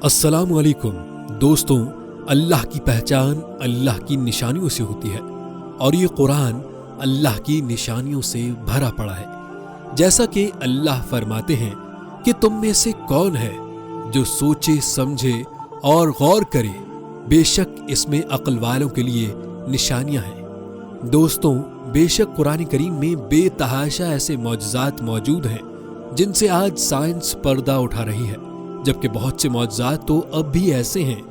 अस्सलाम वालेकुम दोस्तों, अल्लाह की पहचान अल्लाह की निशानियों से होती है और ये कुरान अल्लाह की निशानियों से भरा पड़ा है। जैसा कि अल्लाह फरमाते हैं कि तुम में से कौन है जो सोचे समझे और गौर करे, बेशक इसमें अक्ल वालों के लिए निशानियां हैं। दोस्तों, बेशक कुरान करीम में बेतहाशा ऐसे मौजज़ात मौजूद हैं जिनसे आज साइंस पर्दा उठा रही है, जबकि बहुत से मौजज़ात तो अब भी ऐसे हैं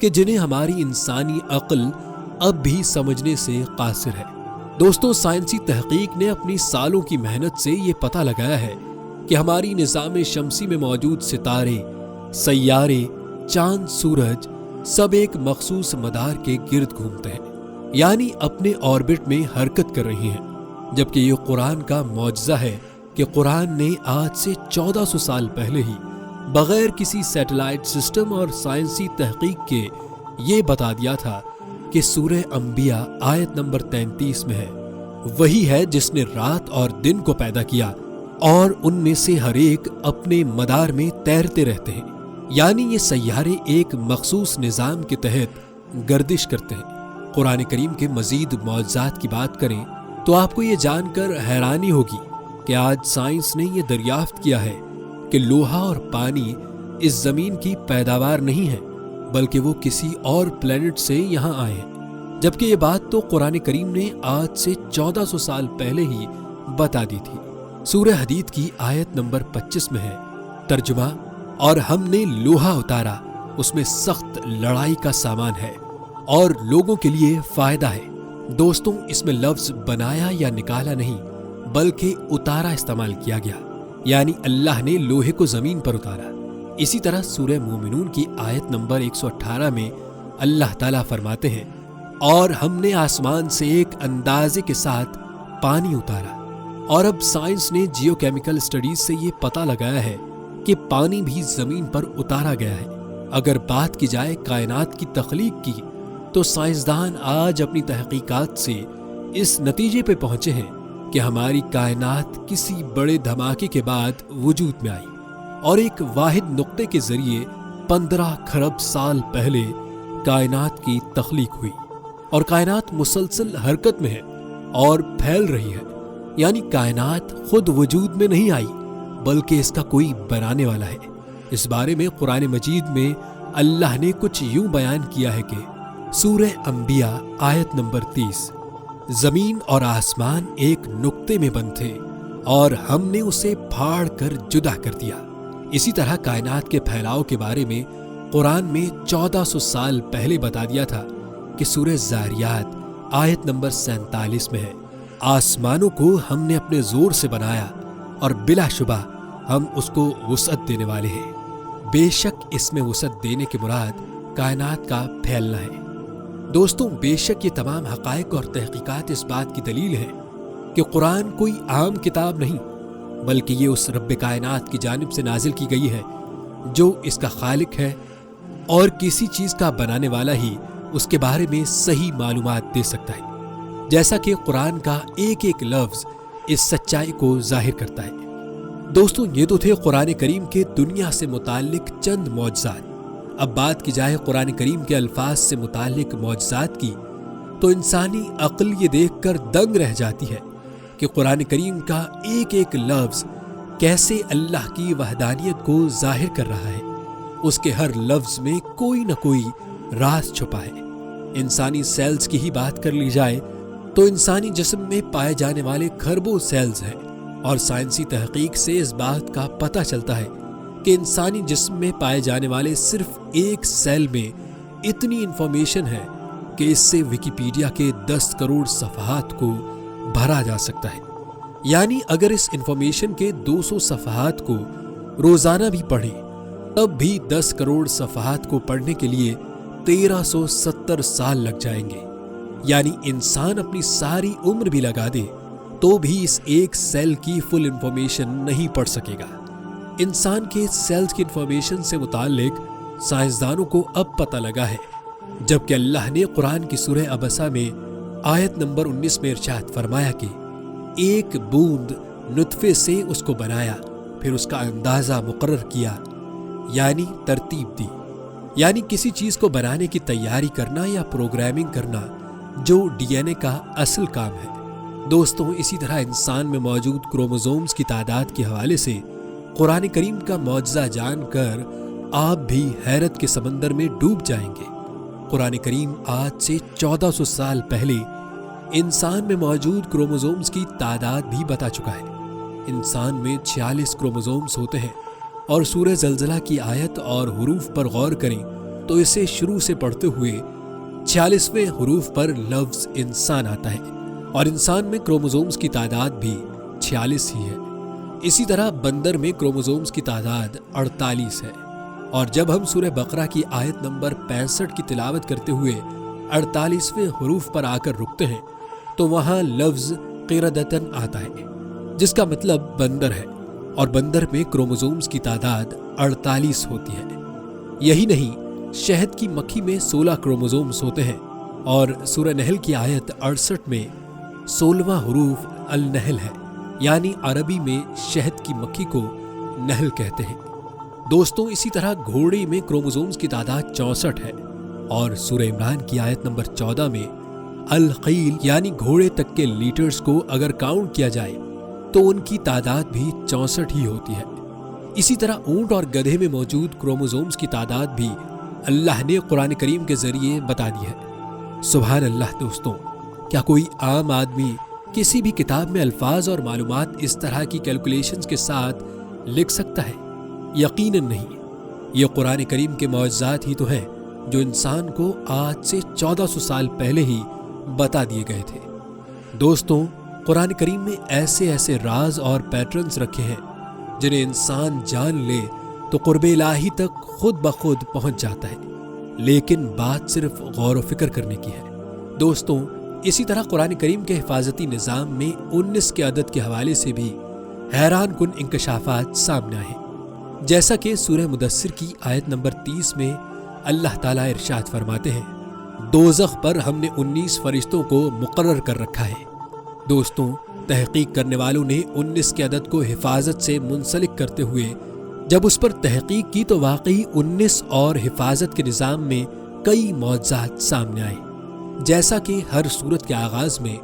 कि जिन्हें हमारी इंसानी अक्ल अब भी समझने से कासिर है। दोस्तों, साइंसी तहकीक ने अपनी सालों की मेहनत से ये पता लगाया है कि हमारी निज़ाम शमसी में मौजूद सितारे, सैयारे, चांद, सूरज सब एक मखसूस मदार के गिर्द घूमते हैं, यानी अपने ऑर्बिट में हरकत कर रही हैं। जबकि ये कुरान का मौजज़ा है कि कुरान ने आज से 1400 साल पहले ही बगैर किसी सैटेलाइट सिस्टम और साइंसी तहकीक के ये बता दिया था कि सूरह अंबिया आयत नंबर 33 में है, वही है जिसने रात और दिन को पैदा किया और उनमें से हर एक अपने मदार में तैरते रहते हैं, यानी ये सैयारे एक मखसूस निज़ाम के तहत गर्दिश करते हैं। कुरान करीम के मजीद मौजज़ात की बात करें तो आपको ये जानकर हैरानी होगी कि आज साइंस ने ये दरियाफ्त किया है कि लोहा और पानी इस जमीन की पैदावार नहीं है, बल्कि वो किसी और प्लेनेट से यहाँ आए हैं। जबकि ये बात तो कुरान करीम ने आज से 1400 साल पहले ही बता दी थी। सूरह हदीद की आयत नंबर 25 में है तर्जुमा, और हमने लोहा उतारा, उसमें सख्त लड़ाई का सामान है और लोगों के लिए फायदा है। दोस्तों, इसमें लफ्ज बनाया या निकाला नहीं बल्कि उतारा इस्तेमाल किया गया, यानी अल्लाह ने लोहे को जमीन पर उतारा। इसी तरह सूरह मोमिनून की आयत नंबर 118 में अल्लाह ताला फरमाते हैं, और हमने आसमान से एक अंदाजे के साथ पानी उतारा। और अब साइंस ने जियोकेमिकल स्टडीज से ये पता लगाया है कि पानी भी जमीन पर उतारा गया है। अगर बात की जाए कायनात की तख्लीक की, तो साइंसदान आज अपनी तहकीकात से इस नतीजे पे पहुंचे हैं कि हमारी कायनात किसी बड़े धमाके के बाद वजूद में आई और एक वाहिद नुक्ते के जरिए 15 खरब साल पहले कायनात की तख्लीक हुई और कायनात मुसलसल हरकत में है और फैल रही है, यानी कायनात खुद वजूद में नहीं आई बल्कि इसका कोई बनाने वाला है। इस बारे में कुरान मजीद में अल्लाह ने कुछ यूं बयान किया है कि सूरह अंबिया आयत नंबर 30, जमीन और आसमान एक नुक्ते में बंद थे और हमने उसे फाड़ कर जुदा कर दिया। इसी तरह कायनात के फैलाव के बारे में कुरान में 1400 साल पहले बता दिया था कि सूरह ज़ारियात आयत नंबर 47 में है, आसमानों को हमने अपने जोर से बनाया और बिलाशुबा हम उसको वुसअत देने वाले हैं। बेशक इसमें वुसअत देने की मुराद कायनात का फैलना है। दोस्तों, बेशक ये तमाम हक़ाइक़ और तहक़ीक़ात इस बात की दलील है कि कुरान कोई आम किताब नहीं, बल्कि ये उस रब्बे कायनात की जानिब से नाजिल की गई है जो इसका खालिक है और किसी चीज़ का बनाने वाला ही उसके बारे में सही मालूमात दे सकता है। जैसा कि कुरान का एक एक लफ्ज़ इस सच्चाई को जाहिर करता है। दोस्तों, ये तो थे कुरान करीम के दुनिया से मुताल्लिक चंद मौजज़ात। अब बात की जाए कुरान करीम के अल्फाज से मुताल्लिक मौजज़ात की, तो इंसानी अक्ल ये देखकर दंग रह जाती है कि कुरान करीम का एक एक लफ्ज़ कैसे अल्लाह की वहदानियत को जाहिर कर रहा है। उसके हर लफ्ज़ में कोई न कोई राज छुपा है। इंसानी सेल्स की ही बात कर ली जाए तो इंसानी जिस्म में पाए जाने वाले खरबों सेल्स हैं और साइंसी तहकीक से इस बात का पता चलता है कि इंसानी जिस्म में पाए जाने वाले सिर्फ एक सेल में इतनी इंफॉर्मेशन है कि इससे विकिपीडिया के 10 करोड़ सफ़हात को भरा जा सकता है। यानी अगर इस इंफॉर्मेशन के 200 सफ़हात को रोजाना भी पढ़ें, तब भी 10 करोड़ सफ़हात को पढ़ने के लिए 1370 साल लग जाएंगे। यानी इंसान अपनी सारी उम्र भी लगा दे तो भी इस एक सेल की फुल इंफॉर्मेशन नहीं पढ़ सकेगा। इंसान के सेल्स की इंफॉर्मेशन से मुताल्लिक साइंसदानों को अब पता लगा है, जबकि अल्लाह ने कुरान की सूरह अबसा में आयत नंबर 19 में इरशाद फरमाया कि एक बूंद नुतफे से उसको बनाया, फिर उसका अंदाजा मुकर्रर किया, यानी तरतीब दी। यानी किसी चीज को बनाने की तैयारी करना या प्रोग्रामिंग करना, जो डीएनए का असल काम है। दोस्तों, इसी तरह इंसान में मौजूद क्रोमोसोम्स की तादाद के हवाले से कुरान करीम का मौजज़ा जानकर आप भी हैरत के समंदर में डूब जाएंगे। कुरान करीम आज से 1400 साल पहले इंसान में मौजूद क्रोमोसोम्स की तादाद भी बता चुका है। इंसान में 46 क्रोमोसोम्स होते हैं और सूरह ज़लज़ला की आयत और हुरूफ पर गौर करें तो इसे शुरू से पढ़ते हुए 46वें हुरूफ पर लफ्ज़ इंसान आता है और इंसान में क्रोमोसोम्स की तादाद भी 46 ही है। इसी तरह बंदर में क्रोमोसोम्स की तादाद 48 है और जब हम सूरह बकरा की आयत नंबर 65 की तिलावत करते हुए 48वें हुरूफ पर आकर रुकते हैं तो वहाँ लफ्ज़ क़िरदतन आता है, जिसका मतलब बंदर है और बंदर में क्रोमोसोम्स की तादाद 48 होती है। यही नहीं, शहद की मक्खी में 16 क्रोमोसोम्स होते हैं और सूरह नहल की आयत 68 में 16वां हुरूफ अल नहल है, यानी अरबी में शहद की मक्खी को नहल कहते हैं। दोस्तों, इसी तरह घोड़े में क्रोमोसोम्स की तादाद 64 है और सूरह इमरान की आयत नंबर 14 में अल क़ील यानी घोड़े तक के लीटर्स को अगर काउंट किया जाए तो उनकी तादाद भी 64 ही होती है। इसी तरह ऊंट और गधे में मौजूद क्रोमोसोम्स की तादाद भी अल्लाह ने कुरान करीम के जरिए बता दी है। सुभान अल्लाह। दोस्तों, क्या कोई आम आदमी किसी भी किताब में अल्फाज और मालूमात इस तरह की कैलकुलेशंस के साथ लिख सकता है? यकीनन नहीं। ये कुरान करीम के मौजज़ात ही तो हैं जो इंसान को आज से 1400 साल पहले ही बता दिए गए थे। दोस्तों, कुरान करीम में ऐसे ऐसे राज और पैटर्न्स रखे हैं जिन्हें इंसान जान ले तो कुर्बे इलाही तक खुद ब खुद पहुंच जाता है, लेकिन बात सिर्फ गौर व फिक्र करने की है। दोस्तों, इसी तरह कुरान करीम के हिफाजती निज़ाम में 19 के अदद के हवाले से भी हैरान कुन इंकशाफात सामने आए, जैसा कि सूरह मुदस्सिर की आयत नंबर 30 में अल्लाह ताला इरशाद फरमाते हैं, दोज़ख पर हमने 19 फरिश्तों को मुकर्रर कर रखा है। दोस्तों, तहकीक करने वालों ने 19 के अदद को हिफाजत से मुंसलिक करते हुए जब उस पर तहकीक की तो वाकई 19 और हिफाजत के निज़ाम में कई मौजज़ात सामने आए, जैसा कि हर सूरत के आगाज में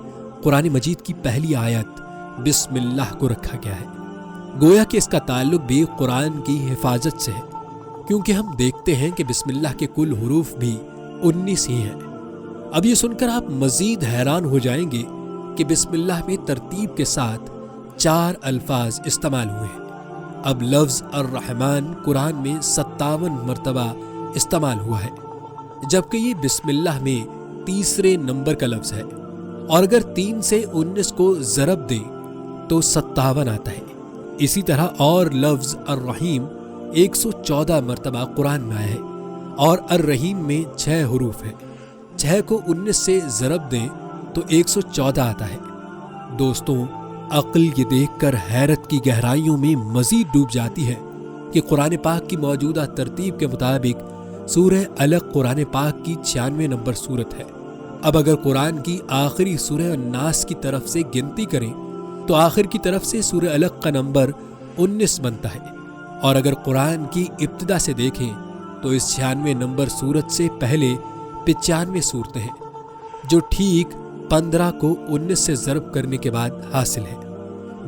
कुरान मजीद की पहली आयत बिस्मिल्लाह को रखा गया है। गोया कि इसका ताल्लुक भी कुरान की हिफाजत से है, क्योंकि हम देखते हैं कि बिस्मिल्लाह के कुल हुरूफ भी 19 ही हैं। अब ये सुनकर आप मजीद हैरान हो जाएंगे कि बिस्मिल्लाह में तरतीब के साथ 4 अल्फाज इस्तेमाल हुए हैं। अब लफ्ज़ अर्रहमान कुरान में 57 मरतबा इस्तेमाल हुआ है, जबकि ये बिस्मिल्लाह में तीसरे नंबर का लफ्ज़ है और अगर 3 से 19 को ज़रब दें तो 57 आता है। इसी तरह और लफ्ज़ अर्रहीम 114 मरतबा कुरान में आया है और अर्रहीम में 6 हुरूफ है। 6 को 19 से ज़रब दें तो 114 आता है। दोस्तों, अक्ल ये देखकर हैरत की गहराइयों में मजीद डूब जाती है कि कुरान पाक की मौजूदा तरतीब के मुताबिक सूरह अलग कुरान पाक की 96 नंबर सूरत है। अब अगर कुरान की आखिरी सूरह नास की तरफ से गिनती करें तो आखिर की तरफ से सूरह अलग का नंबर 19 बनता है और अगर कुरान की इब्तिदा से देखें तो इस 96 नंबर सूरत से पहले 95 सूरतें हैं, जो ठीक 15 को 19 से ज़रब करने के बाद हासिल है,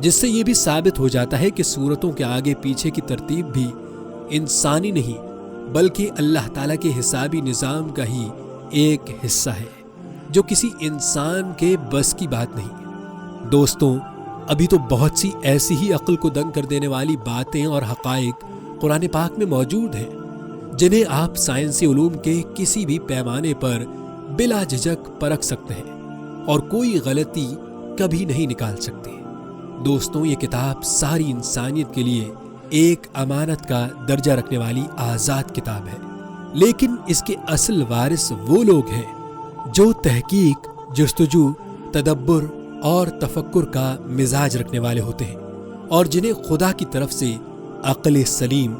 जिससे ये भी साबित हो जाता है कि सूरतों के आगे पीछे की तरतीब भी इंसानी नहीं बल्कि अल्लाह ताला के हिसाबी निज़ाम का ही एक हिस्सा है, जो किसी इंसान के बस की बात नहीं। दोस्तों, अभी तो बहुत सी ऐसी ही अक्ल को दंग कर देने वाली बातें और हक़ाइक़ कुरान पाक में मौजूद हैं जिन्हें आप साइंसी उलूम के किसी भी पैमाने पर बिला झिझक परख सकते हैं और कोई गलती कभी नहीं निकाल सकते। दोस्तों, ये किताब सारी इंसानियत के लिए एक अमानत का दर्जा रखने वाली आज़ाद किताब है, लेकिन इसके असल वारिस वो लोग हैं जो तहकीक, जुस्तजू, तदब्बुर और तफक्कुर का मिजाज रखने वाले होते हैं और जिन्हें खुदा की तरफ से अक्ल सलीम,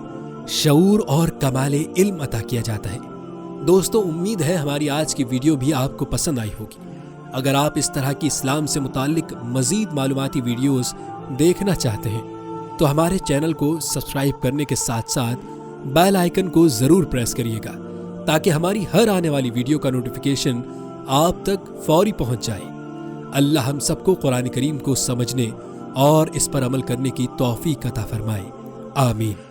शऊर और कमाले इल्म अता किया जाता है। दोस्तों, उम्मीद है हमारी आज की वीडियो भी आपको पसंद आई होगी। अगर आप इस तरह की इस्लाम से मुताल्लिक मज़ीद मालूमाती वीडियोस देखना चाहते हैं तो हमारे चैनल को सब्सक्राइब करने के साथ साथ बेल आइकन को ज़रूर प्रेस करिएगा تاکہ ہماری ہر آنے والی ویڈیو کا نوٹیفیکیشن آپ تک فوری پہنچ جائے۔ اللہ ہم سب کو قرآن کریم کو سمجھنے اور اس پر عمل کرنے کی توفیق عطا فرمائے، آمین۔